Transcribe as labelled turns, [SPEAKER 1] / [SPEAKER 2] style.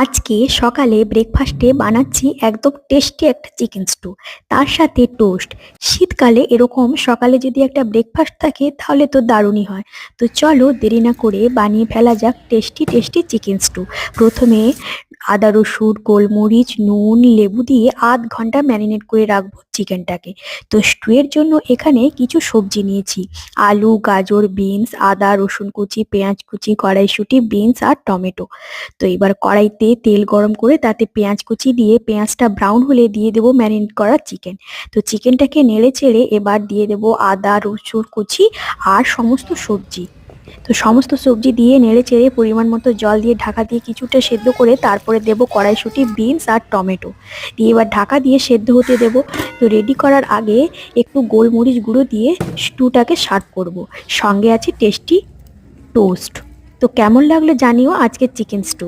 [SPEAKER 1] আজকে সকালে ব্রেকফাস্টে বানাচ্ছি একদম টেস্টি একটা চিকেন স্টু, তার সাথে টোস্ট। শীতকালে এরকম সকালে যদি একটা ব্রেকফাস্ট থাকে তাহলে তো দারুণই হয়। তো চলো দেরি না করে বানিয়ে ফেলা যাক টেস্টি টেস্টি চিকেন স্টু। প্রথমে আদা রসুন গোলমরিচ নুন লেবু দিয়ে আধ ঘন্টা ম্যারিনেট করে রাখবো চিকেনটাকে। তো স্টুয়ের জন্য এখানে কিছু সবজি নিয়েছি: আলু গাজর বিনস আদা রসুন কুচি পেঁয়াজ কুচি কড়াইশুঁটি বিনস আর টমেটো। তো এবার কড়াইতে তেল গরম করে তাতে পেঁয়াজ কুচি দিয়ে পেঁয়াজটা ব্রাউন হলে দিয়ে দেবো ম্যারিনেট করা চিকেন। তো চিকেনটাকে নেড়ে চেড়ে এবার দিয়ে দেবো আদা রসুন কুচি আর সমস্ত সবজি। তো সমস্ত সবজি দিয়ে নেড়ে চেড়ে পরিমাণ মতো জল দিয়ে ঢাকা দিয়ে কিছুটা সেদ্ধ করে তারপরে দেবো কড়াইশুঁটি বিনস আর টমেটো দিয়ে এবার ঢাকা দিয়ে সেদ্ধ হতে দেবো। তো রেডি করার আগে একটু গোলমরিচ গুঁড়ো দিয়ে স্টুটাকে সার্ভ করব। সঙ্গে আছে টেস্টি টোস্ট। তো কেমন লাগলো জানিও আজকের চিকেন স্টু।